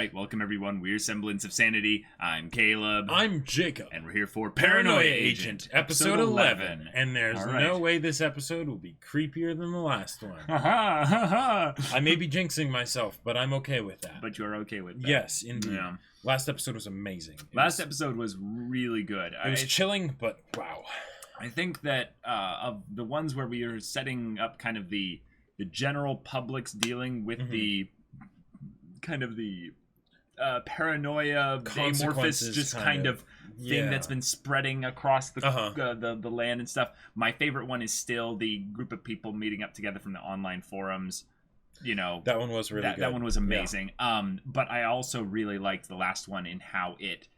Alright, welcome everyone. We're Semblance of Sanity. I'm Caleb. I'm Jacob. And we're here for Paranoia Agent, episode 11. And there's Right. no way this episode will be creepier than the last one. I may be jinxing myself, but I'm okay with that. But you're okay with that. Yes, indeed. Yeah. Last episode was amazing. Last episode was really good. It was chilling, but wow. I think that of the ones where we are setting up kind of the general public's dealing with the kind of the paranoia amorphous just kind of thing that's been spreading across the land and stuff. My favorite one is still the group of people meeting up together from the online forums. You know, that one was really good. That one was amazing. Yeah. But I also really liked the last one in how it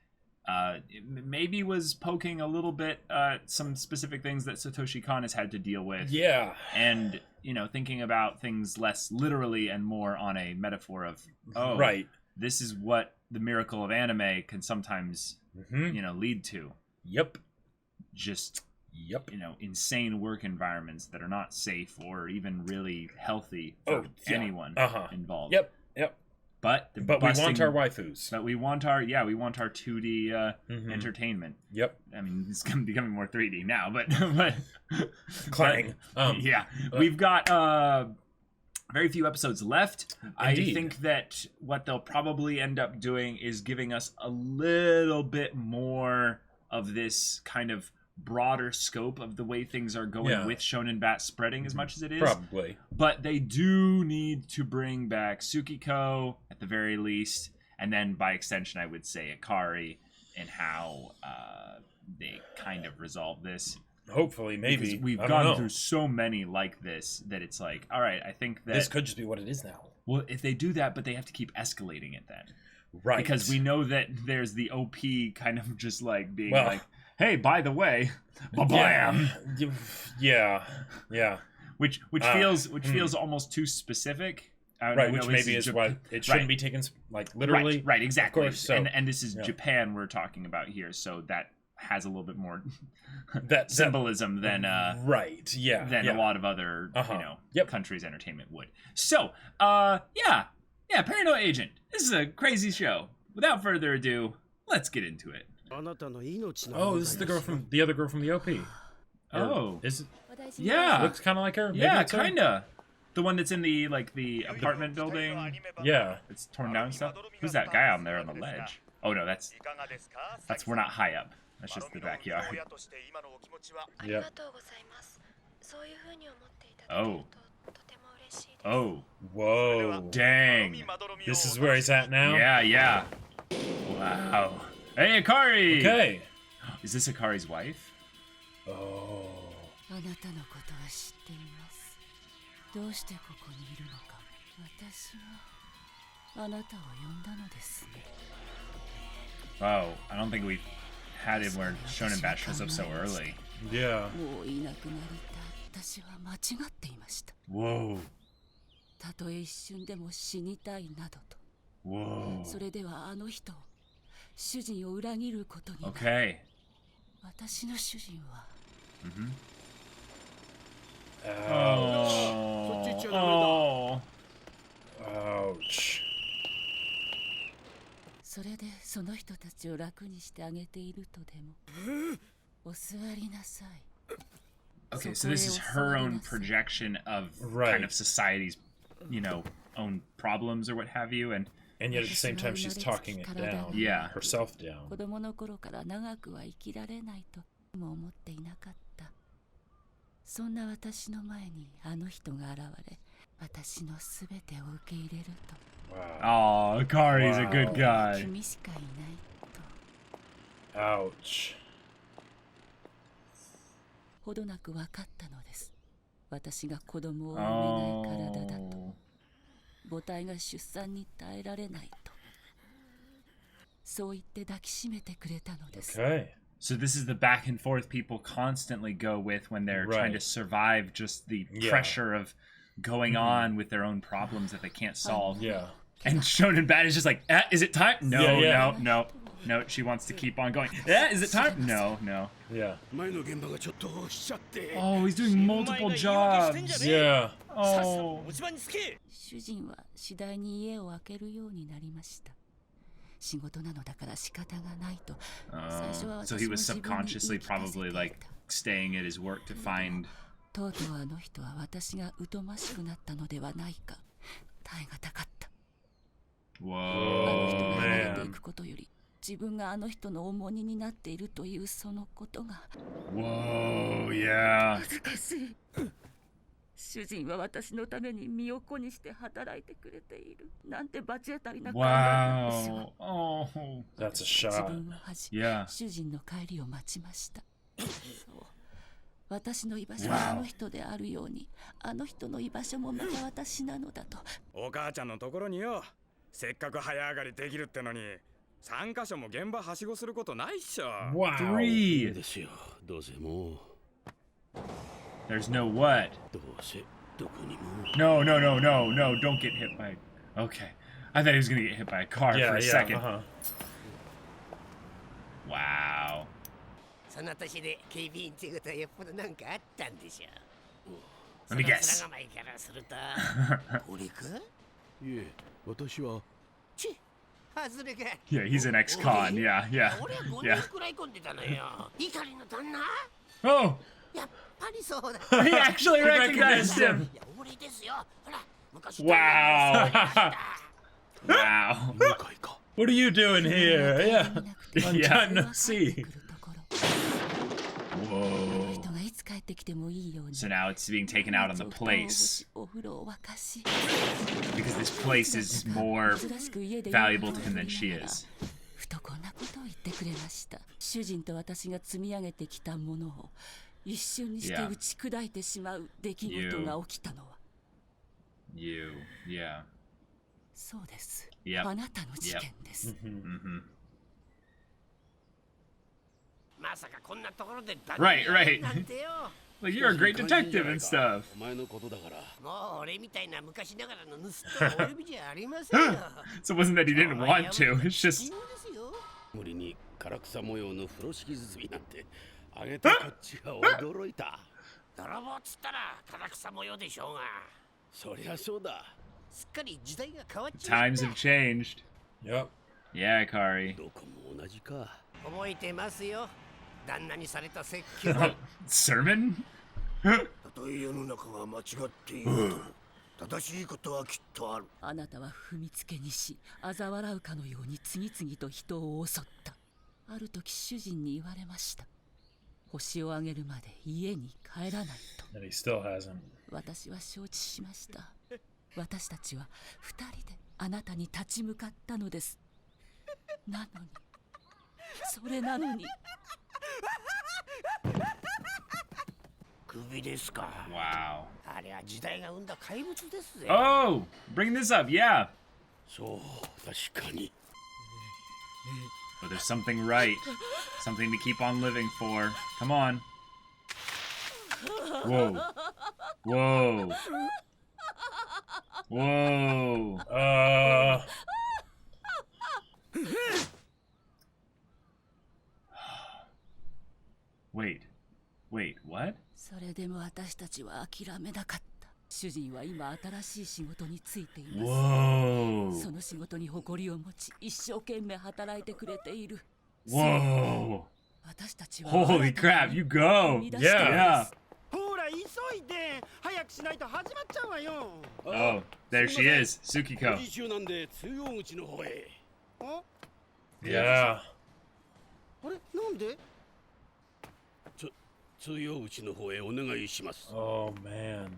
maybe was poking a little bit some specific things that Satoshi Kon has had to deal with. Yeah. And, you know, thinking about things less literally and more on a metaphor of, oh, right. This is what the miracle of anime can sometimes, you know, lead to. Yep. Just, you know, insane work environments that are not safe or even really healthy for anyone involved. Yep. But we want our waifus. But we want our 2D entertainment. Yep. I mean, it's becoming more 3D now, but Clang. Yeah, we've got very few episodes left. Indeed. I think that what they'll probably end up doing is giving us a little bit more of this kind of broader scope of the way things are going with Shounen Bat spreading as much as it is. Probably. But they do need to bring back Tsukiko at the very least, and then by extension I would say Ikari, and how they kind of resolve this. Hopefully, maybe. Because we've gone through so many like this that it's like, all right, I think that this could just be what it is now. Well, if they do that, but they have to keep escalating it then. Right. Because we know that there's the OP kind of just like being like, hey, by the way, blam. Yeah. Which feels almost too specific. Right, which maybe is why it shouldn't be taken like literally. Right, exactly. Of course, so, and this is Japan we're talking about here, so that has a little bit more symbolism than a lot of other countries' entertainment would. So, Paranoia Agent. This is a crazy show. Without further ado, let's get into it. Oh, this is the other girl from the OP. Oh, is it? Yeah, looks kind of like her. Yeah, kinda. The one that's in the apartment building. Yeah, it's torn down and stuff. Who's that guy on there on the ledge? Oh no, that's we're not high up. That's just the backyard. Yeah. Oh. Whoa. Dang. This is where he's at now? Yeah. Wow. Hey, Ikari! Okay. Is this Ikari's wife? Oh. Wow, I don't think we've had it where Shounen Bat shows up so early. Yeah. Whoa. Okay. Ouch. Okay, so this is her own projection of kind of society's, own problems or what have you, and yet at the same time she's talking it down. Yeah. Herself down. Wow. Oh, Ikari's a good guy. Ouch. Okay. So this is the back and forth people constantly go with when they're trying to survive just the pressure of going on with their own problems that they can't solve. Yeah. And Shounen Bat is just like, is it time? No. She wants to keep on going. Is it time? No. Yeah. Oh, he's doing multiple jobs. Yeah. Oh. 仕事なのだから仕方がないと。 So he was subconsciously probably like staying at his work to find. とうとうあの人は私が疎ましくなったのではないか。耐えがたかった。 あの人が離れていくことより自分があの人の重荷になっているというそのことが Whoa, yeah. 難しい。主人は私のために身を粉にして働いてくれている。なんて罰当たりな考えなんでしょう。 Wow. Oh. That's a 自 shot. 分は恥じ、 Yeah. 主人の帰りを待ちました。そう。私の居場所はあの人であるように、あの人の居場所もまた私なのだと。お母ちゃんのところによ。せっかく早上がりできるってのに、3カ所も現場はしごすることないっしょ。 Wow. 3. ですよ。どうせもう There's no what? どうせどこにも No, no, no, no, no. Don't get hit by. Okay. I thought he was gonna get hit by a car Yeah, for a yeah. second. Wow. その年で警備員ってことはよっぽどなんかあったんでしょう。 Let me その guess. 面構えからするとこれか。いえ私はち外れか。 Yeah, he's an ex-con. Yeah, yeah, 俺は5 yeah. 人くらい込んでたのよ。怒りの旦那。 Oh, やっぱりそうだ。 he actually recognized him. いや俺ですよ。ほら昔。 Wow. Wow. 向かいか What are you doing here? Yeah. Long Yeah. time no see. Whoa. 人がいつ帰ってきてもいいように。 So now it's being taken out on the place お風呂を沸かし。 because this place is more 珍しく家で valuable to him than she is. ふとこんなことを言ってくれました。主人と私が積み上げてきたものを一瞬にして Yeah. 打ち砕いてしまう出来事が起きたのは。 You. Yeah. そうです。 Yep. あなたの事件です。 Mm-hmm. まさかこんなところで Right, right. なんてよ。 Like you're a great detective and stuff. お前のことだからもう俺みたいな昔ながらの盗人はお呼びじゃありませんよ。 So it wasn't that he didn't want to. It's 金 just ですよ。無理に唐草模様の風呂敷包みなんてあげたこっちが驚いた泥棒っつったら唐草模様でしょうが。そりゃそうだすっかり時代が変わっちゃった。 times have changed. Yep. Yeah, Ikari. どこも同じか覚えてますよ。旦那にされた説教。 Sermon? たとえ世の中が間違っていると正しいことはきっとある。あなたは踏みつけにし、嘲笑うかのように次々と人を襲った。ある時主人に言われました。星をあげるまで家に帰らないと。 And he still hasn't. 私は承知しました。私たちは二人であなたに立ち向かったのです。なのに、それなのに。首ですか。 Wow. あれは時代が生んだ怪物ですぜ。 Oh, bring this up. Yeah. そう確かに But there's something right. Something to keep on living for. Come on. Whoa. Whoa. Whoa. Wait. Wait, what? それでも私たちは諦めなかった。主人は今新しい仕事に就いています。 Whoa. その仕事に誇りを持ち、一生懸命働いてくれている。 Whoa. 私たちは Holy crap, you go. 生み出したの Yeah. です。ほら急いで早くしないと始まっちゃうわよ。 Oh, there she is. Tsukiko. 工事中なんで通用口の方へ あ Yeah. あれなんで。通用口の方へお願いします Oh man.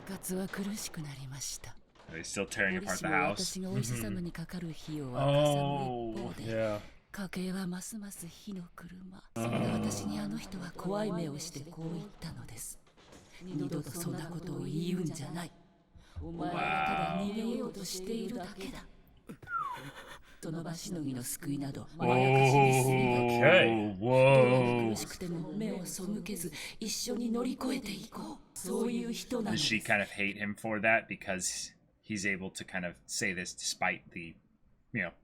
ガツは苦しくなりました。 Are they still tearing 折 apart し the も house? 私がお医者様にかかる費用はかさむ一方で、 Yeah. 家計はますます火の車。そんな私にあの人は怖い目をしてこう言ったのです。二度とそんなことを言うんじゃない。お前はただ逃げようとしているだけだ。その場しのぎの救いなどまやかしに過ぎない。 Okay. どんなに Whoa. 苦しくても目を背けず一緒に乗り越えていこう。そういう人なん Does です。 she kind of hate him for that because he's able to kind of say this despite the,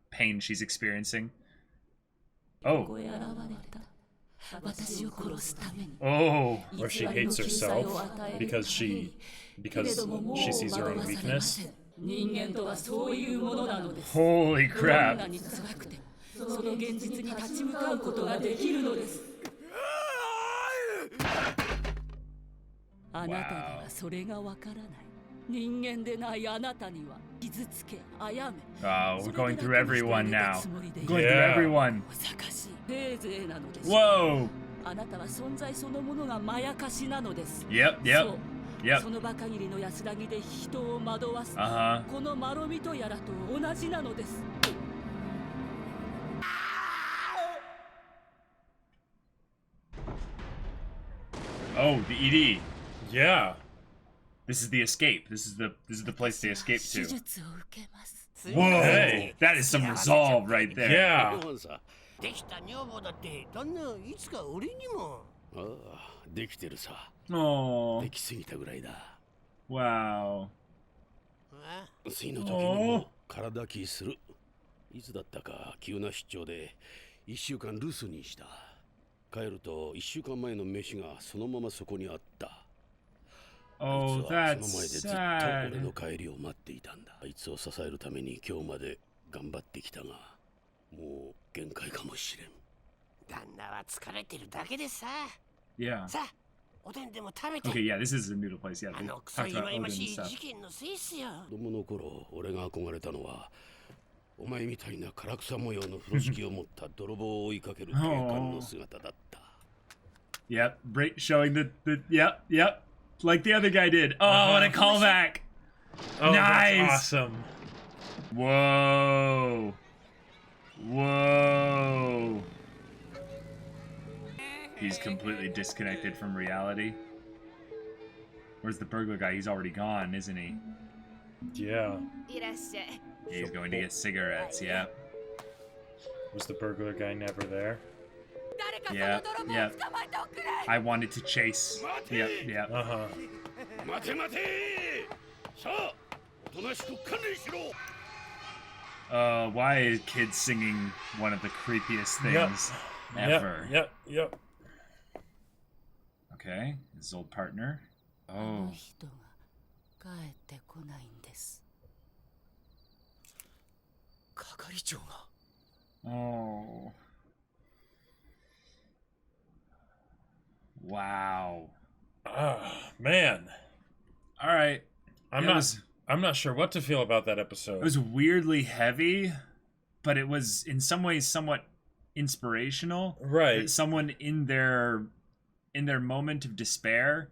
pain she's experiencing? こ Oh. こへ現れた。私を殺すために。 Oh. Or she hates herself because she sees her own weakness. 人間とはそういうものなのです。 Holy どん crap. なに辛くてもその現実に立ち向かうことができるのです。あなたにはそれがわからない。人間でないあなたには傷つけ、殺め。 Oh, we're going through everyone now. Going through Yeah. everyone. 難しいせいぜいなのです。 Whoa. あなたは存在そのものがまやかしなのです。 Yep, そ yep, う yep. その場限りの安らぎで人を惑わす、 Uh-huh. このマロミとやらと同じなのです。 Oh, the ED. Yeah. This is the escape. This is the place they escape 手 to. 術を受けます。 Whoa. Hey. That is some resolve right there. Yeah. でもさできた女房だって旦那いつか俺にも。ああできてるさ Oh. できすぎたぐらいだ Wow. 次の時にも体気するいつだったか急な出張で1週間留守にした帰ると1週間前の飯がそのままそこにあった Oh, あいつはその that's 前でずっと俺 sad. の帰りを待っていたんだあいつを支えるために今日まで頑張ってきたがもう限界かもしれん旦那は疲れてるだけでさ。 Yeah. さあ、おでんでも食べて。 Okay, yeah, this is a noodle place. Yeah, あ we のクソ talked 忌 about 々 Odin ま and しい stuff. 事件のせいっすよ。子供の頃俺が憧れたのはお前みたいな唐草模様の風呂敷を持った泥棒を追いかける警官の姿だった Yep, showing yep, yep, like the other guy did. Oh, what a callback! Oh, Nice. that's awesome. Whoa, whoa. He's completely disconnected from reality. Where's the burglar guy? He's already gone, isn't he? Yeah. He's going to get cigarettes. Yeah, Was the burglar guy never there? yeah, yeah. I wanted to chase. Yep, yep. Uh-huh. 待て待てさあおとなしく観念しろ Why is kids singing one of the creepiest things ever? Yep, yep. Okay, his old partner. あの Oh, 人が帰ってこないんです。係長が。 oh. Wow. Man. All right. I'm It not was- I'm not sure what to feel about that episode. It was weirdly heavy, but it was in some ways somewhat inspirational. Right. That someone in their moment of despair,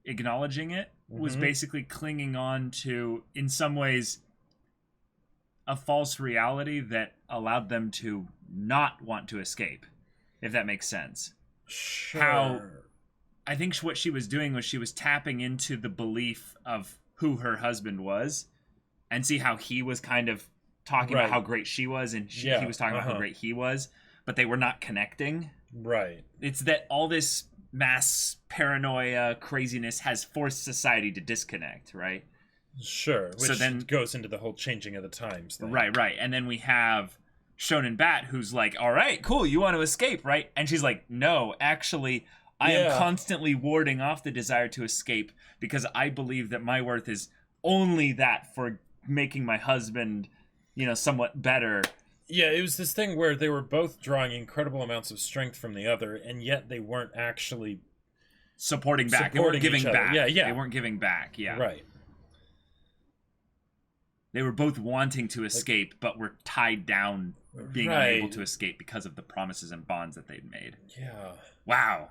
acknowledging it, was Mhm. basically clinging on to, in some ways, a false reality that allowed them to not want to escape, if that makes sense. Sure. How I think what she was doing was she was tapping into the belief of who her husband was, and see how he was kind of talking Right. about how great she was, and he was talking about how great he was, but they were not connecting. Right. It's that all this mass paranoia craziness has forced society to disconnect, right? Sure. Which So then- goes into the whole changing of the times thing. Right. And then we have Shounen Bat, who's like, all right, cool, you want to escape, right? And she's like, no, actually, I am Yeah. constantly warding off the desire to escape because I believe that my worth is only that for making my husband, somewhat better. Yeah, it was this thing where they were both drawing incredible amounts of strength from the other, and yet they weren't actually Supporting back. They Supporting weren't giving each other. back. Yeah. They weren't giving back, yeah. right. They were both wanting to escape, but were tied down, being Right. unable to escape because of the promises and bonds that they'd made. Yeah. Wow.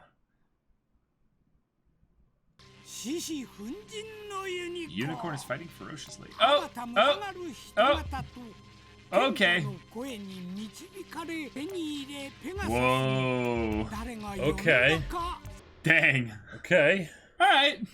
獅子奮陣のユニコ Unicorn is fighting ferociously. あ Oh! また群がる人々と Okay. 賢者の声に導かれ手に入れペガサス Whoa. 誰が Okay. 呼んだか Dang. Okay. All right.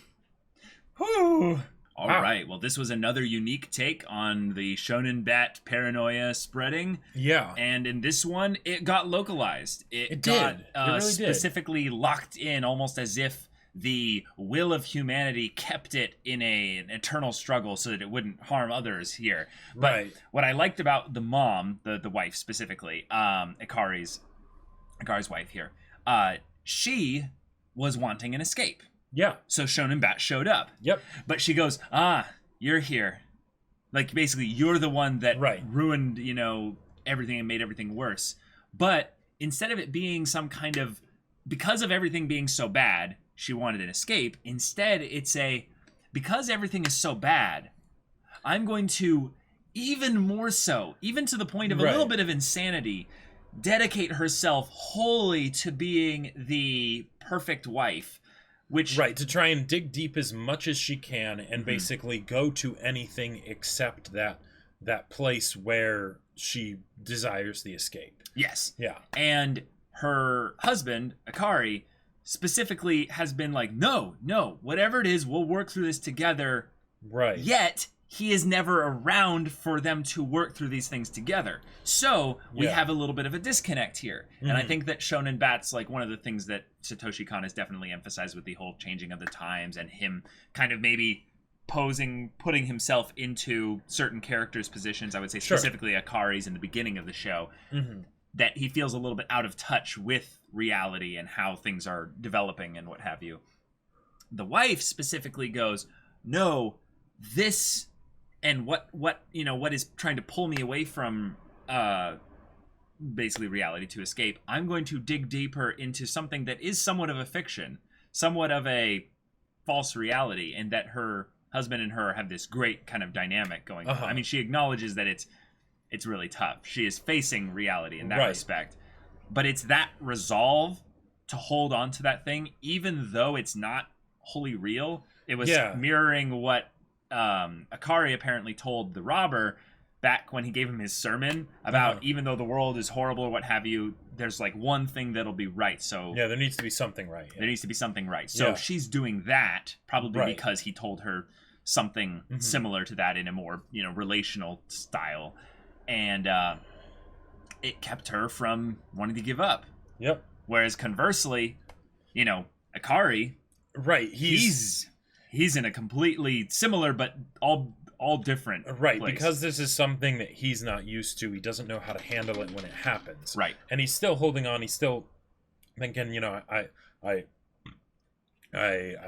Whew. All Wow. right. Well, this was another unique take on the Shonen Bat paranoia spreading. Yeah. And in this one, it got localized. It got, did. It really did. specifically locked in, almost as if the will of humanity kept it in an eternal struggle so that it wouldn't harm others here. But Right. what I liked about the mom, the wife specifically, Ikari's wife here, she was wanting an escape. Yeah. So Shonen Bat showed up. Yep. But she goes, you're here. Like, basically, you're the one that Right. ruined, you know, everything and made everything worse. But instead of it being some kind of, because of everything being so bad, she wanted an escape. Instead, it's because everything is so bad, I'm going to, even more so, even to the point of a little bit of insanity, dedicate herself wholly to being the perfect wife. Which, to try and dig deep as much as she can and basically go to anything except that place where she desires the escape. Yes. Yeah. And her husband, Ikari, specifically has been like, no, whatever it is, we'll work through this together. Right. Yet, he is never around for them to work through these things together. So, we have a little bit of a disconnect here. And I think that Shounen Bat's like one of the things that Satoshi Kon has definitely emphasized with the whole changing of the times and him kind of maybe putting himself into certain characters' positions. I would say specifically Akari's in the beginning of the show. That he feels a little bit out of touch with reality and how things are developing and what have you. The wife specifically goes, no, this and what is trying to pull me away from basically reality to escape, I'm going to dig deeper into something that is somewhat of a fiction, somewhat of a false reality, and that her husband and her have this great kind of dynamic going on. I mean, she acknowledges that it's really tough. She is facing reality in that respect. But it's that resolve to hold on to that thing, even though it's not wholly real. It was mirroring what Ikari apparently told the robber back when he gave him his sermon about even though the world is horrible or what have you, there's like one thing that'll be right. So there needs to be something right. There needs to be something right. So she's doing that probably because he told her something similar to that in a more, relational style. And it kept her from wanting to give up. Yep. Whereas conversely, Ikari, he's in a completely similar but all different place. Because this is something that he's not used to. He doesn't know how to handle it when it happens. Right. And he's still holding on. He's still thinking, I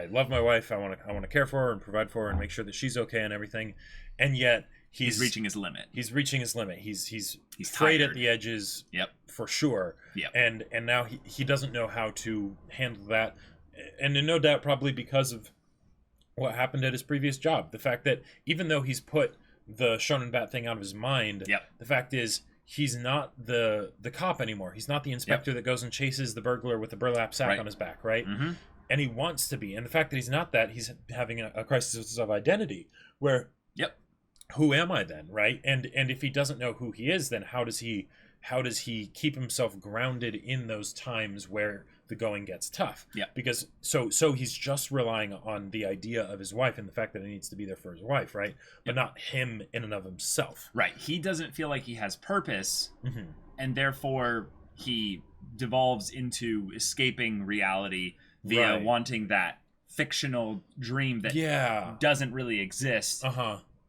love my wife. I want to care for her and provide for her and make sure that she's okay and everything. And yet he's reaching his limit. He's reaching his limit. He's frayed at the edges. Yep. For sure. Yep. And now he doesn't know how to handle that. And no doubt probably because of what happened at his previous job. The fact that even though he's put the Shounen Bat thing out of his mind, the fact is he's not the cop anymore. He's not the inspector that goes and chases the burglar with a burlap sack on his back, right? And he wants to be. And the fact that he's not that, he's having a crisis of identity where, who am I then, right? And if he doesn't know who he is, then how does he keep himself grounded in those times where the going gets tough? Because so he's just relying on the idea of his wife and the fact that he needs to be there for his wife, right? But not him in and of himself. Right. He doesn't feel like he has purpose, and therefore he devolves into escaping reality via wanting that fictional dream that doesn't really exist.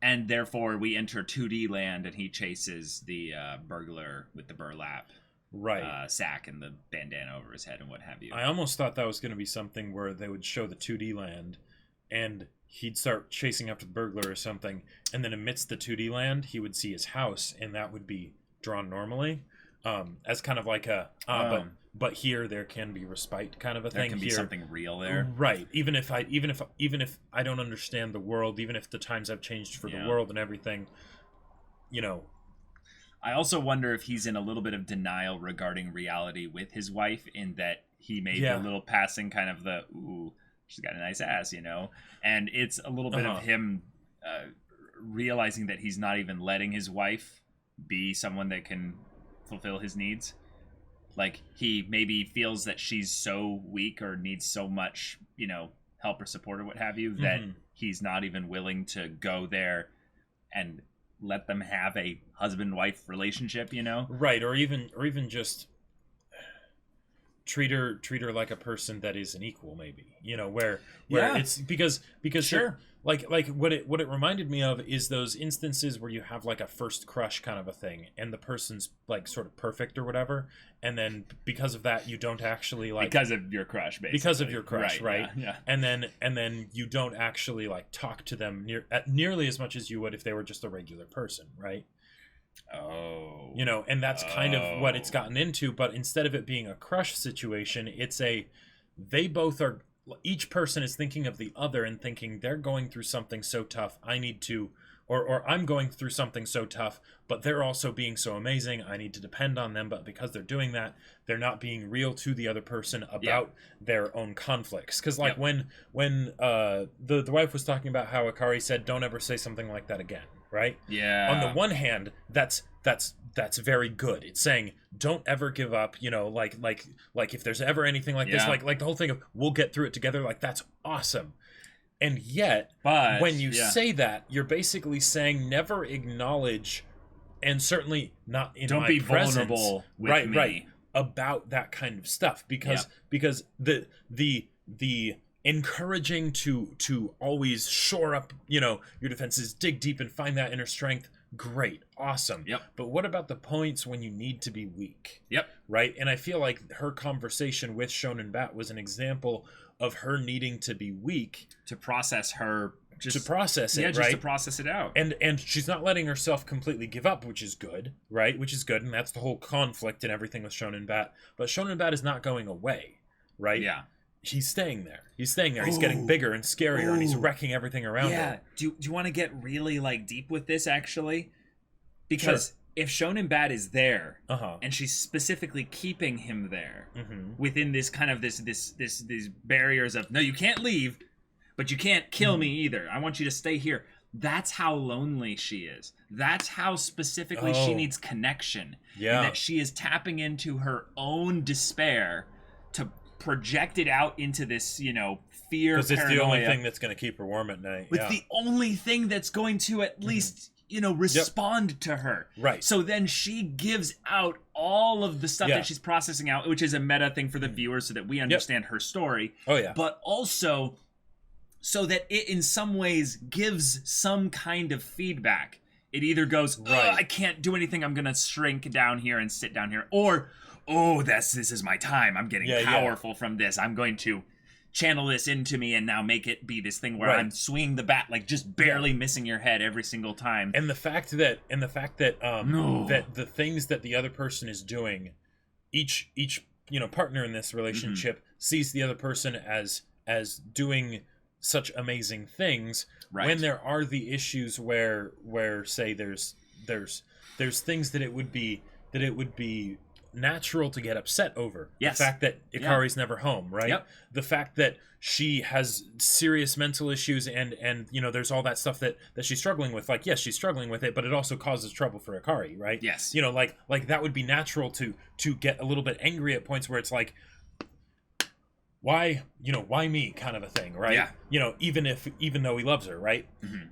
And therefore we enter 2D land and he chases the burglar with the burlap sack and the bandana over his head and what have you. I almost thought that was going to be something where they would show the 2D land and he'd start chasing after the burglar or something, and then amidst the 2D land he would see his house and that would be drawn normally as kind of like a but here there can be respite kind of a thing. There can be something real there, right? Even if I don't understand the world, even if the times have changed for the world and everything, I also wonder if he's in a little bit of denial regarding reality with his wife, in that he made a little passing kind of the ooh, she's got a nice ass, and it's a little bit of him realizing that he's not even letting his wife be someone that can fulfill his needs. Like, he maybe feels that she's so weak or needs so much, help or support or what have you, that he's not even willing to go there and let them have a husband-wife relationship, Right, or even just treat her like a person that is an equal, maybe, you know, where Yeah. it's because Sure. like what it reminded me of is those instances where you have like a first crush kind of a thing, and the person's like sort of perfect or whatever, and then because of that you don't actually like, because of your crush, basically. because of your crush, right? Yeah. And then you don't actually like talk to them nearly as much as you would if they were just a regular person, right? Oh. You know, and that's kind of what it's gotten into, but instead of it being a crush situation, it's they both are, each person is thinking of the other and thinking they're going through something so tough, I need to, or I'm going through something so tough, but they're also being so amazing, I need to depend on them, but because they're doing that, they're not being real to the other person about their own conflicts. Because like when the wife was talking about how Ikari said, don't ever say something like that again, right? Yeah. On the one hand, that's very good. It's saying don't ever give up, you know, like if there's ever anything like this, like the whole thing of we'll get through it together, like that's awesome. And yet, but when you say that, you're basically saying never acknowledge, and certainly not in don't my be presence, vulnerable with me. right, about that kind of stuff, because the encouraging to always shore up, you know, your defenses, dig deep and find that inner strength, great, awesome. Yep. But what about the points when you need to be weak? Yep. Right? And I feel like her conversation with Shounen Bat was an example of her needing to be weak to process her, to process it, just right? to process it out. And she's not letting herself completely give up, which is good, right? Which is good, and that's the whole conflict and everything with Shounen Bat. But Shounen Bat is not going away, right? Yeah. He's staying there. He's getting bigger and scarier, and he's wrecking everything around him. Do you want to get really like deep with this, actually? Because if Shounen Bat is there, and she's specifically keeping him there within this kind of these barriers of, no, you can't leave, but you can't kill me either. I want you to stay here. That's how lonely she is. That's how specifically she needs connection. Yeah. And that she is tapping into her own despair to project it out into this, you know, fear, because it's paranoia. the only thing that's going to keep her warm at night. It's the only thing that's going to at least, you know, respond to her. Right. So then she gives out all of the stuff that she's processing out, which is a meta thing for the viewers so that we understand her story. Oh, yeah. But also so that it in some ways gives some kind of feedback. It either goes, I can't do anything, I'm going to shrink down here and sit down here. Or, this is my time. I'm getting powerful from this. I'm going to channel this into me and now make it be this thing where I'm swinging the bat, like just barely missing your head every single time. And the fact that that the things that the other person is doing, each you know, partner in this relationship sees the other person as doing such amazing things, when there are the issues where say there's things that it would be natural to get upset over. Yes. The fact that Ikari's never home, right? Yep. The fact that she has serious mental issues and you know, there's all that stuff that she's struggling with. Like, yes, she's struggling with it, but it also causes trouble for Ikari, right? Yes. You know, like that would be natural to get a little bit angry at points where it's like, why me kind of a thing, right? Yeah. You know, even though he loves her, right? Mm-hmm.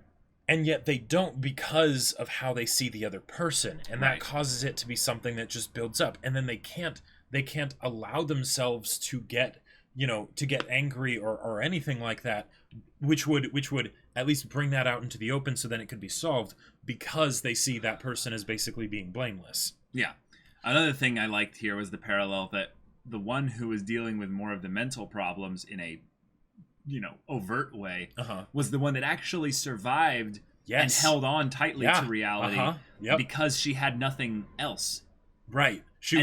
And yet they don't, because of how they see the other person, and that causes it to be something that just builds up, and then they can't allow themselves to get angry or anything like that, which would at least bring that out into the open so then it could be solved, because they see that person as basically being blameless. Yeah. Another thing I liked here was the parallel that the one who was dealing with more of the mental problems in a, you know, overt way was the one that actually survived and held on tightly to reality because she had nothing else. Right. She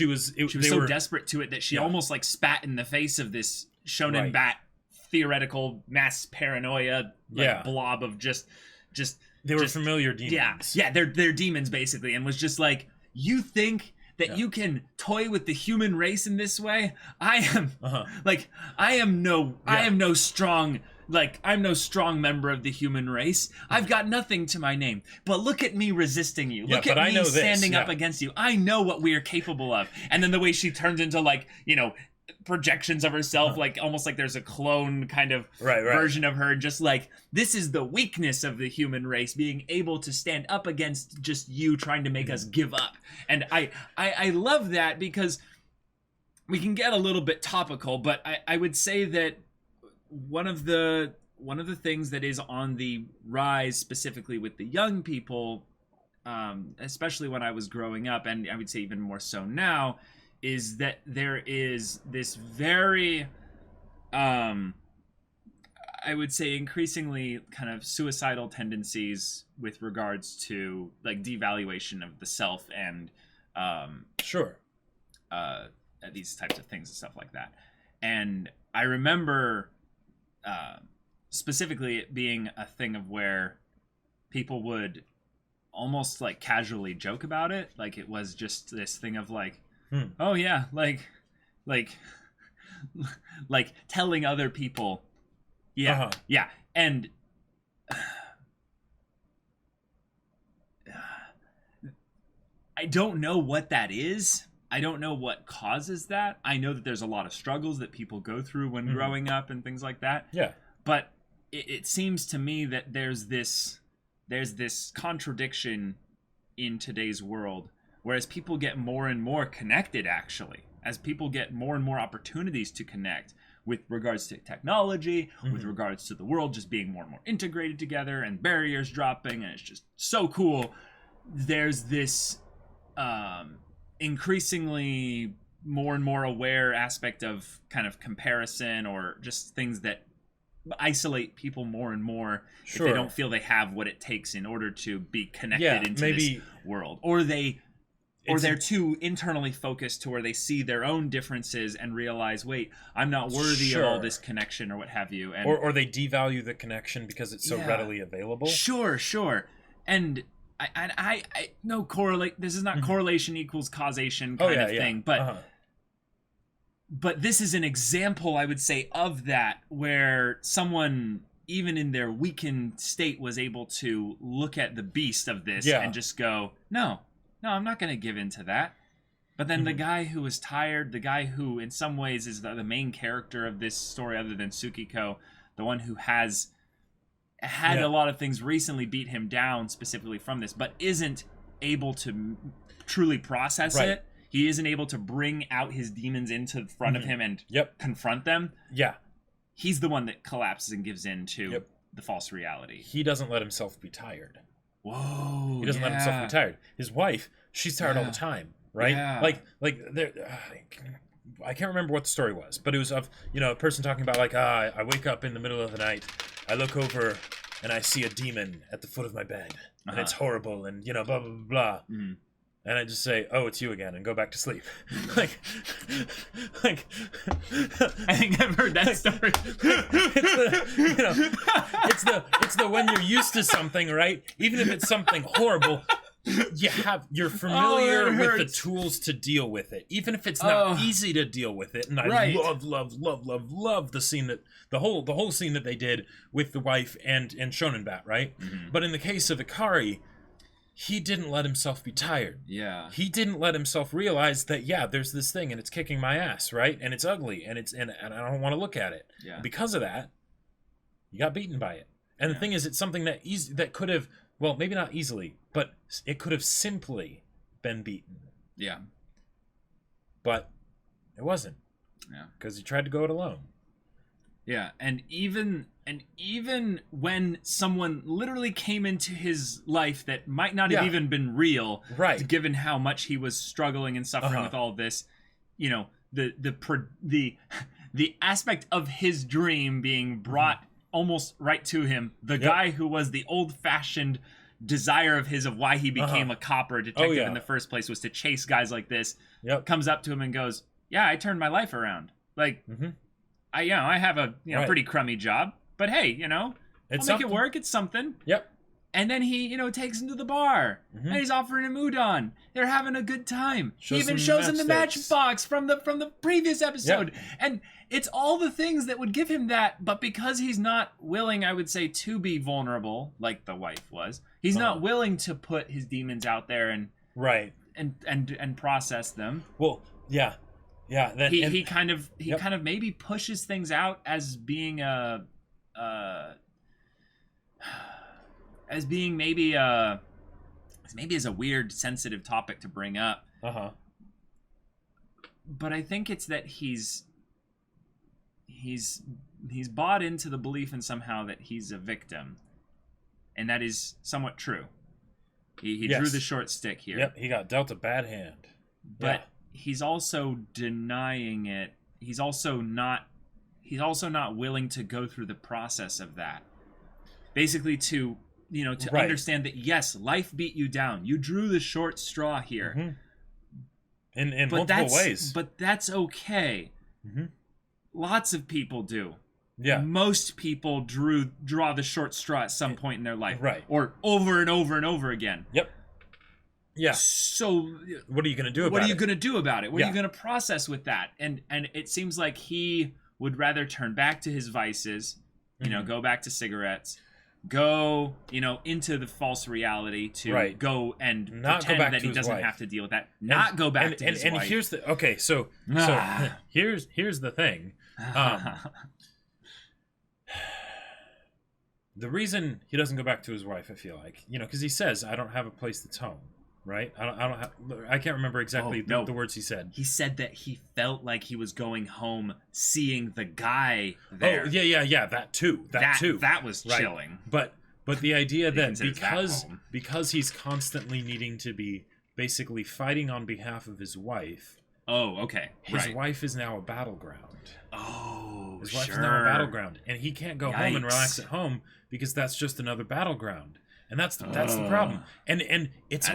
was so desperate to it that she almost like spat in the face of this Shounen Bat theoretical mass paranoia blob of just they were familiar demons. Yeah, they're demons basically, and was just like, you think that you can toy with the human race in this way? I am no strong member of the human race. I've got nothing to my name. But look at me resisting you. Look at me standing up against you. I know what we are capable of. And then the way she turns into, like, you know, projections of herself, like almost like there's a clone kind of version of her, just like, this is the weakness of the human race, being able to stand up against just you trying to make us give up. And I love that, because we can get a little bit topical, but I would say that one of the things that is on the rise, specifically with the young people, especially when I was growing up, and I would say even more so now, is that there is this very, I would say increasingly kind of suicidal tendencies with regards to like devaluation of the self and these types of things and stuff like that. And I remember specifically it being a thing of where people would almost like casually joke about it, like it was just this thing of like, oh yeah, like telling other people, yeah, yeah, and I don't know what that is. I don't know what causes that. I know that there's a lot of struggles that people go through when growing up and things like that. Yeah. But it seems to me that there's this contradiction in today's world, whereas people get more and more connected, actually, as people get more and more opportunities to connect with regards to technology, with regards to the world just being more and more integrated together and barriers dropping, and it's just so cool. There's this increasingly more and more aware aspect of kind of comparison, or just things that isolate people more and more if they don't feel they have what it takes in order to be connected into this world, or they're too internally focused to where they see their own differences and realize, wait, I'm not worthy of all this connection, or what have you, and or they devalue the connection because it's so readily available. Sure. And I no correlate. This is not correlation equals causation kind of thing, but this is an example, I would say, of that, where someone, even in their weakened state, was able to look at the beast of this and just go, no, I'm not going to give in to that. But then the guy who was tired, the guy who in some ways is the main character of this story, other than Tsukiko, the one who has had a lot of things recently beat him down specifically from this, but isn't able to truly process it. He isn't able to bring out his demons into front of him and confront them. Yeah. He's the one that collapses and gives in to the false reality. He doesn't let himself be tired. Whoa. He doesn't let himself be tired. His wife, she's tired all the time, right? Yeah. Like there, I can't remember what the story was, but it was of, a person talking about like, I wake up in the middle of the night, I look over and I see a demon at the foot of my bed, and it's horrible, and blah blah blah blah. And I just say, "Oh, it's you again," and go back to sleep. like, I think I've heard that story. It's the when you're used to something, right? Even if it's something horrible, you're familiar with the tools to deal with it, even if it's not easy to deal with it. And I love the scene the whole scene that they did with the wife and Shounen Bat, right? But in the case of Ikari, he didn't let himself be tired. Yeah. He didn't let himself realize that, there's this thing and it's kicking my ass, right? And it's ugly and I don't want to look at it. Yeah. And because of that, he got beaten by it. And the thing is, it's something that could have, well, maybe not easily, but it could have simply been beaten. Yeah. But it wasn't. Yeah. Because he tried to go it alone. Yeah, and even when someone literally came into his life that might not have even been real, right? Given how much he was struggling and suffering with all of this, the aspect of his dream being brought almost right to him. The guy who was the old-fashioned desire of his of why he became a cop or a detective in the first place was to chase guys like this. Comes up to him and goes, "Yeah, I turned my life around. Like." I have a pretty crummy job, but hey, I'll make it work. It's something. Yep. And then he, takes him to the bar, and he's offering him udon. They're having a good time. He even shows him the matchbox from the previous episode, and it's all the things that would give him that. But because he's not willing, I would say, to be vulnerable, like the wife was, he's not willing to put his demons out there and and process them. Well, yeah. Yeah, he kind of maybe pushes things out as being maybe as a weird sensitive topic to bring up. But I think it's that he's bought into the belief and somehow that he's a victim, and that is somewhat true. He drew the short stick here. Yep, he got dealt a bad hand. But he's also denying it. He's also not willing to go through the process of that. Basically to understand that yes, life beat you down. You drew the short straw here. Mm-hmm. In multiple ways. But that's okay. Mm-hmm. Lots of people do. Yeah. Most people draw the short straw at some point in their life. Right. Or over and over and over again. Yep. Yeah. So what are you going to do about it? What are you going to do about it? What are you going to process with that? And it seems like he would rather turn back to his vices, go back to cigarettes, go, into the false reality to go and not pretend go back that to he his doesn't wife. have to deal with that. Not go back to his wife. And here's the so here's the thing. The reason he doesn't go back to his wife, I feel like, because he says, "I don't have a place that's home." Right? I can't remember exactly the words he said. He said that he felt like he was going home, seeing the guy there. Oh, yeah. That too. That was right. chilling. But the idea that because he's constantly needing to be basically fighting on behalf of his wife. Oh, okay. His wife is now a battleground. Oh, his wife is now a battleground, and he can't go home and relax at home because that's just another battleground. And that's the problem. And it's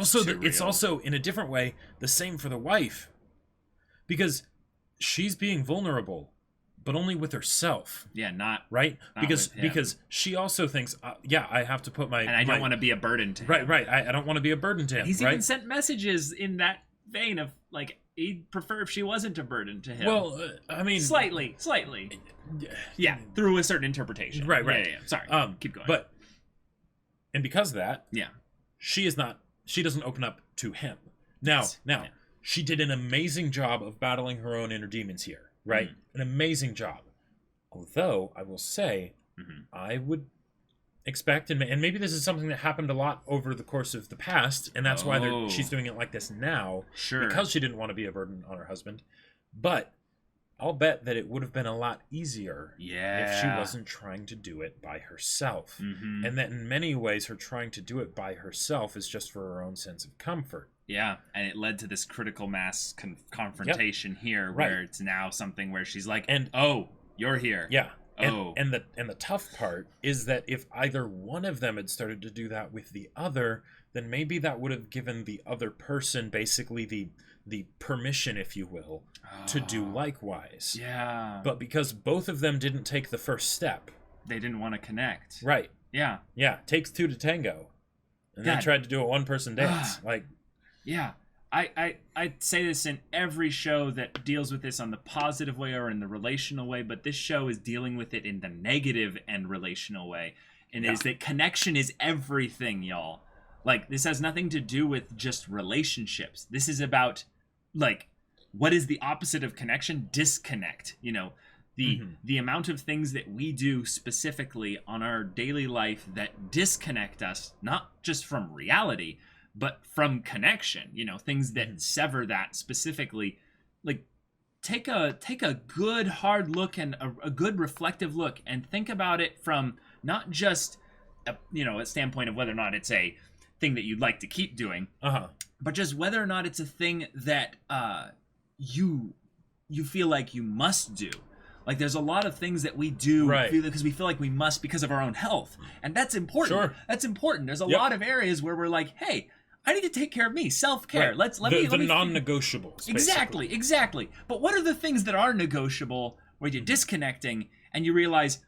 also in a different way the same for the wife, because she's being vulnerable, but only with herself. Yeah, not right because she also thinks, I have to put and I don't want to be a burden to him. Right. I don't want to be a burden to him. He's even sent messages in that vein of like he'd prefer if she wasn't a burden to him. Well, I mean, slightly. Yeah, through a certain interpretation. Right. Yeah. Sorry. Keep going. And because of that, she doesn't open up to him. Now, she did an amazing job of battling her own inner demons here, right? An amazing job. Although, I will say, I would expect, and maybe this is something that happened a lot over the course of the past, and that's why she's doing it like this now, because she didn't want to be a burden on her husband. But I'll bet that it would have been a lot easier if she wasn't trying to do it by herself. Mm-hmm. And that in many ways, her trying to do it by herself is just for her own sense of comfort. Yeah, and it led to this critical mass confrontation here, where it's now something where she's like, you're here. Yeah. And the tough part is that if either one of them had started to do that with the other, then maybe that would have given the other person basically the permission, if you will, to do likewise. Yeah. But because both of them didn't take the first step, they didn't want to connect. Right. Yeah. Yeah. Takes two to tango. And they tried to do a one-person dance. Yeah. I say this in every show that deals with this on the positive way or in the relational way, but this show is dealing with it in the negative and relational way. And is that connection is everything, y'all. Like, this has nothing to do with just relationships. This is about, like, what is the opposite of connection? Disconnect. The amount of things that we do specifically on our daily life that disconnect us, not just from reality, but from connection. Things that sever that specifically. Like, take a good hard look and a good reflective look and think about it from not just a standpoint of whether or not it's a thing that you'd like to keep doing, but just whether or not it's a thing that you feel like you must do. Like, there's a lot of things that we do because we feel like we must because of our own health, and that's important. Sure. That's important. There's a lot of areas where we're like, hey, I need to take care of me, self-care. Right. Let me non-negotiables. Exactly. But what are the things that are negotiable where you're disconnecting and you realize,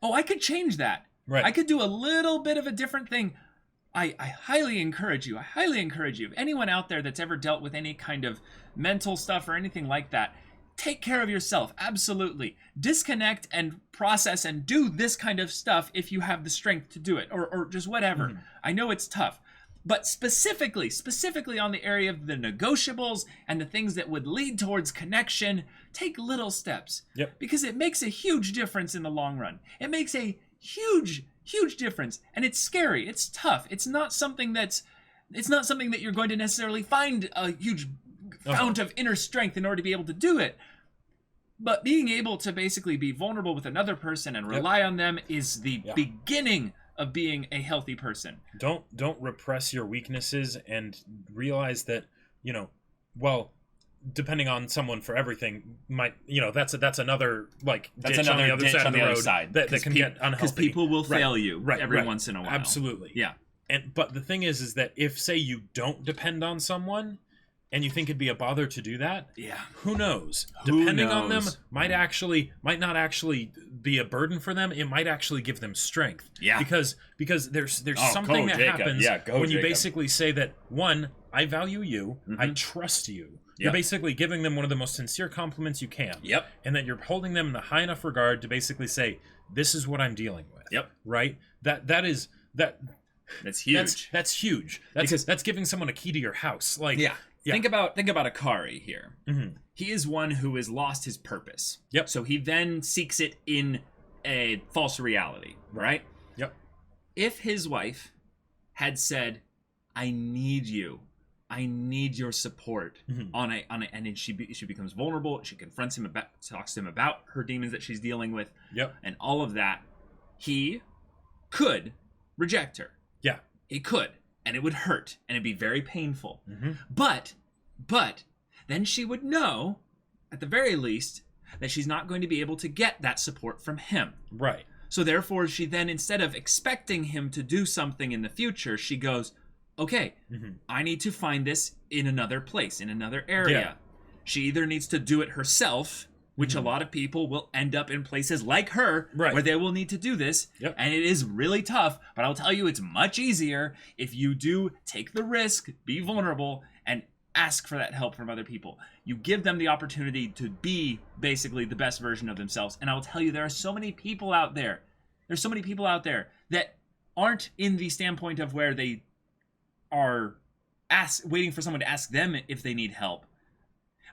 I could change that. Right. I could do a little bit of a different thing. I highly encourage you. If anyone out there that's ever dealt with any kind of mental stuff or anything like that, take care of yourself. Absolutely. Disconnect and process and do this kind of stuff if you have the strength to do it, or just whatever. I know it's tough. But specifically on the area of the negotiables and the things that would lead towards connection, take little steps. Yep. Because it makes a huge difference in the long run. It makes a huge difference, and it's scary. It's tough. It's not something that you're going to necessarily find a huge fount of inner strength in order to be able to do it. But being able to basically be vulnerable with another person and rely on them is the beginning of being a healthy person. Don't repress your weaknesses and realize that, you know, well, depending on someone for everything might, you know, that's another like That's ditch another on the other ditch side on of the the other road side. that can get unhealthy. Because people will fail you every once in a while. Absolutely. Yeah. But the thing is that if, say, you don't depend on someone and you think it'd be a bother to do that, who knows? Depending on them might not actually be a burden for them. It might actually give them strength. Yeah. Because there's something that happens when you basically say that, one, I value you, I trust you. You're basically giving them one of the most sincere compliments you can. Yep. And that you're holding them in the high enough regard to basically say, this is what I'm dealing with. Yep. Right? That's huge. That's huge. That's giving someone a key to your house. Like, think about Ikari here. He is one who has lost his purpose. Yep. So he then seeks it in a false reality, right? Yep. If his wife had said, I need you, I need your support on a and then she becomes vulnerable, she confronts him talks to him about her demons that she's dealing with, and all of that, he could reject her. Yeah. He could, and it would hurt, and it'd be very painful. But then she would know, at the very least, that she's not going to be able to get that support from him. Right. So therefore, she then, instead of expecting him to do something in the future, she goes, okay, I need to find this in another place, in another area. Yeah. She either needs to do it herself, which a lot of people will end up in places like her, where they will need to do this. Yep. And it is really tough, but I'll tell you, it's much easier if you do take the risk, be vulnerable, and ask for that help from other people. You give them the opportunity to be basically the best version of themselves. And I will tell you, there are so many people out there. There's so many people out there that aren't in the standpoint of where they are waiting for someone to ask them if they need help.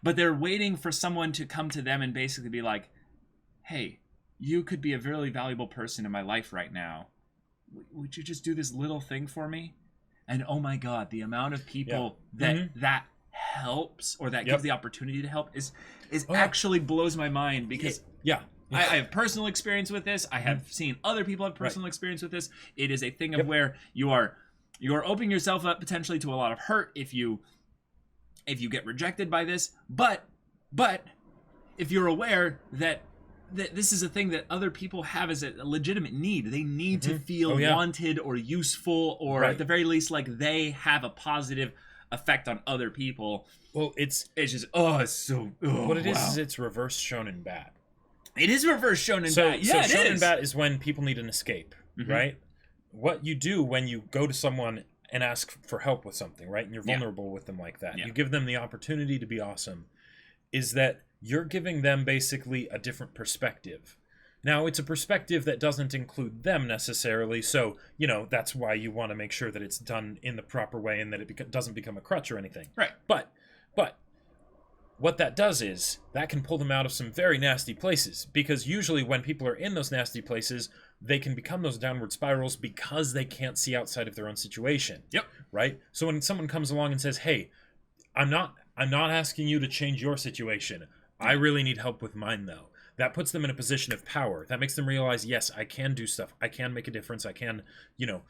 But they're waiting for someone to come to them and basically be like, hey, you could be a really valuable person in my life right now. Would you just do this little thing for me? And oh my God, the amount of people that helps or that gives the opportunity to help is actually blows my mind, because I have personal experience with this. I have seen other people have personal experience with this. It is a thing of where you are opening yourself up potentially to a lot of hurt if you get rejected by this. But if you're aware that this is a thing that other people have as a legitimate need, they need to feel wanted or useful, or at the very least, like, they have a positive effect on other people. Well, it's just what it is it's reverse Shounen Bat. It is reverse Shounen Bat. Yeah, so Shounen Bat is when people need an escape, right? What you do when you go to someone and ask for help with something, right? And you're vulnerable with them like that. You give them the opportunity to be awesome, is that you're giving them basically a different perspective. Now, it's a perspective that doesn't include them necessarily, so, you know, that's why you want to make sure that it's done in the proper way and that it doesn't become a crutch or anything. Right. But what that does is that can pull them out of some very nasty places, because usually when people are in those nasty places, they can become those downward spirals because they can't see outside of their own situation. Yep. Right? So when someone comes along and says, hey, I'm not asking you to change your situation. I really need help with mine, though. That puts them in a position of power. That makes them realize, yes, I can do stuff. I can make a difference. I can, you know,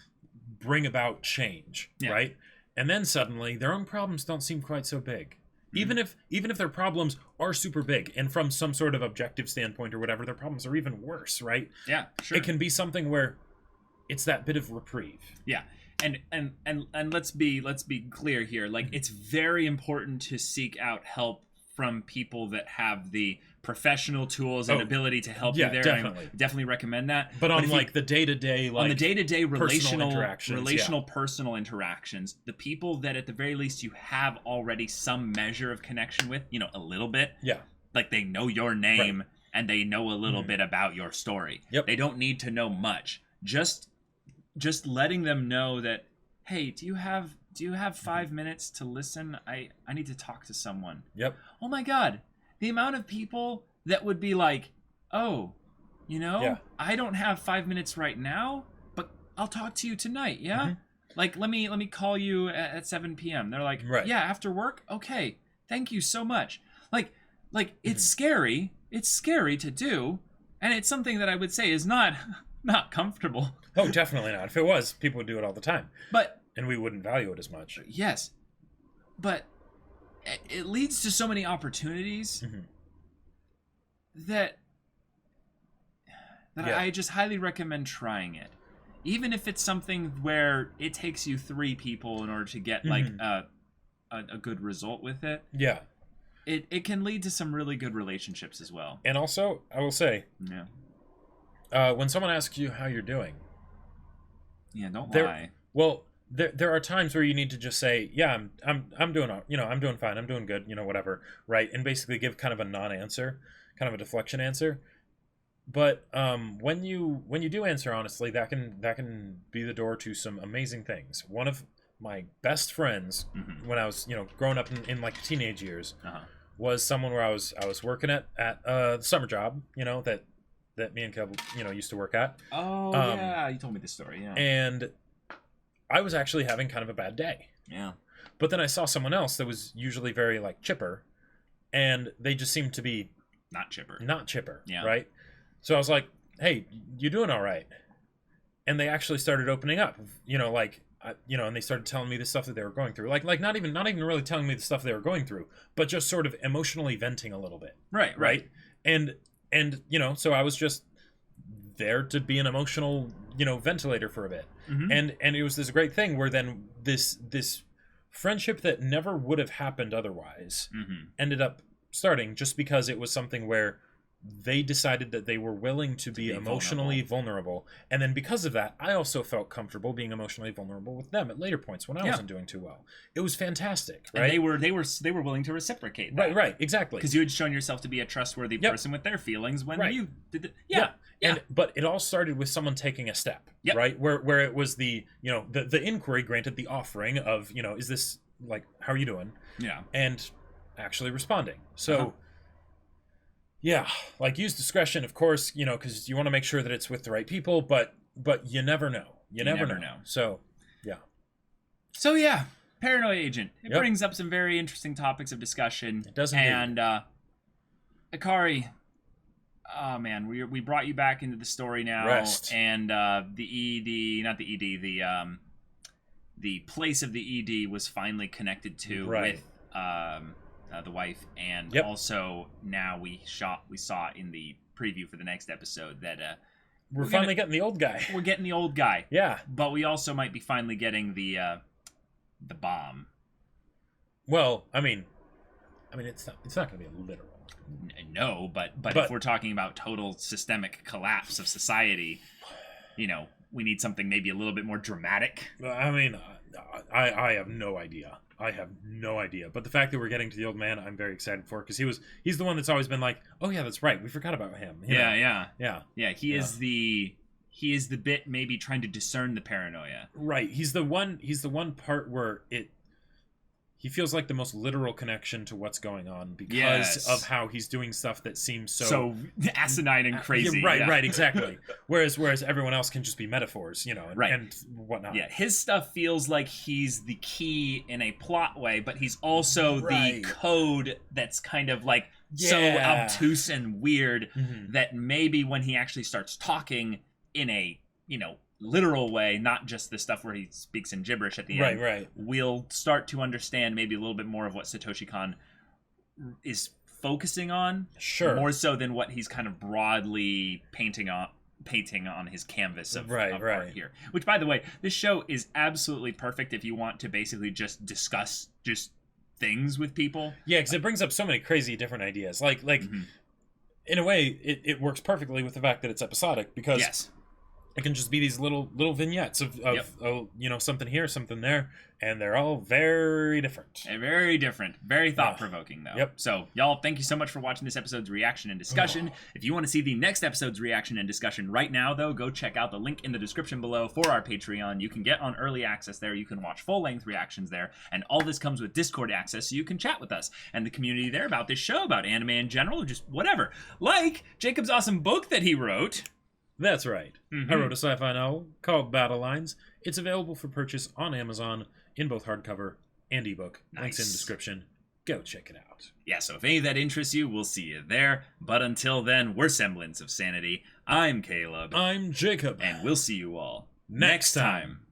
bring about change, right? And then suddenly their own problems don't seem quite so big. Even if their problems are super big, and from some sort of objective standpoint or whatever, their problems are even worse, right? Yeah, sure. It can be something where it's that bit of reprieve. Yeah. And let's be clear here. Like, it's very important to seek out help from people that have the professional tools and ability to help you there. Definitely. I definitely recommend that. But on the day-to-day, like, on the day-to-day relational personal interactions, the people that at the very least you have already some measure of connection with, you know, a little bit. Yeah. Like, they know your name and they know a little bit about your story. Yep. They don't need to know much. Just letting them know that, hey, do you have 5 minutes to listen? I need to talk to someone. Yep. Oh my God. The amount of people that would be like, oh, you know, I don't have 5 minutes right now, but I'll talk to you tonight. Yeah. Like, let me call you at 7 p.m. They're like, yeah, after work. Okay. Thank you so much. Like it's scary. It's scary to do, and it's something that I would say is not comfortable. Oh, definitely not. If it was, people would do it all the time. And we wouldn't value it as much. Yes. But it leads to so many opportunities that I just highly recommend trying it. Even if it's something where it takes you 3 people in order to get like a good result with it. Yeah. It can lead to some really good relationships as well. And also, I will say, when someone asks you how you're doing, don't lie. Well, there are times where you need to just say, yeah, I'm doing, I'm doing fine, I'm doing good, whatever, right? And basically give kind of a non-answer, kind of a deflection answer. But when you do answer honestly, that can be the door to some amazing things. One of my best friends when I was growing up in like teenage years was someone where I was working at the summer job that me and Kev used to work at. Oh yeah, you told me this story. Yeah, and I was actually having kind of a bad day. Yeah, but then I saw someone else that was usually very like chipper, and they just seemed to be not chipper. Yeah, right. So I was like, hey, you doing all right? And they actually started opening up, and they started telling me the stuff that they were going through. Like not even really telling me the stuff they were going through, but just sort of emotionally venting a little bit. Right. And so I was just there to be an emotional, ventilator for a bit. And it was this great thing where then this friendship that never would have happened otherwise ended up starting just because it was something where they decided that they were willing to be emotionally vulnerable. And then because of that, I also felt comfortable being emotionally vulnerable with them at later points when I wasn't doing too well. It was fantastic, right? And they were willing to reciprocate that. Right, exactly. Because you had shown yourself to be a trustworthy person with their feelings when you did it. Yeah. But it all started with someone taking a step, right? Where it was the inquiry, granted the offering of, is this like, how are you doing? Yeah. And actually responding. So yeah, like use discretion, of course, because you want to make sure that it's with the right people, but you never know. You never know. So, yeah. Paranoia Agent. It brings up some very interesting topics of discussion. It does indeed. And Ikari, oh man, we brought you back into the story now. Rest. And the place of the ED was finally connected to with the wife, and also now we saw in the preview for the next episode that we're finally getting the old guy. We're getting the old guy. Yeah, but we also might be finally getting the bomb. Well, I mean, it's not going to be literal. No, but if we're talking about total systemic collapse of society, we need something maybe a little bit more dramatic. I mean, I have no idea. But the fact that we're getting to the old man, I'm very excited for, because he's the one that's always been like, oh yeah, that's right, we forgot about him. Yeah. He is the bit maybe trying to discern the paranoia. Right. He's the one part where he feels like the most literal connection to what's going on because of how he's doing stuff that seems so asinine and crazy. Right, exactly. Whereas everyone else can just be metaphors, and whatnot. Yeah, his stuff feels like he's the key in a plot way, but he's also the code that's kind of like so obtuse and weird that maybe when he actually starts talking in a, literal way, not just the stuff where he speaks in gibberish at the end. Right. We'll start to understand maybe a little bit more of what Satoshi Kon is focusing on. Sure. More so than what he's kind of broadly painting on his canvas of art here. Which, by the way, this show is absolutely perfect if you want to basically just discuss just things with people. Yeah, because it brings up so many crazy different ideas. Like in a way, it works perfectly with the fact that it's episodic, because it can just be these little vignettes of something here, something there, and they're all very different. Very different. Very thought-provoking, though. Yep. So, y'all, thank you so much for watching this episode's reaction and discussion. If you want to see the next episode's reaction and discussion right now, though, go check out the link in the description below for our Patreon. You can get on early access there. You can watch full-length reactions there. And all this comes with Discord access, so you can chat with us and the community there about this show, about anime in general, or just whatever. Like Jacob's awesome book that he wrote. That's right. I wrote a sci-fi novel called Battle Lines. It's available for purchase on Amazon in both hardcover and ebook. Links in the description. go check it out. Yeah, so if any of that interests you, we'll see you there. But until then, we're Semblance of Sanity. I'm Caleb. I'm Jacob. And we'll see you all next time.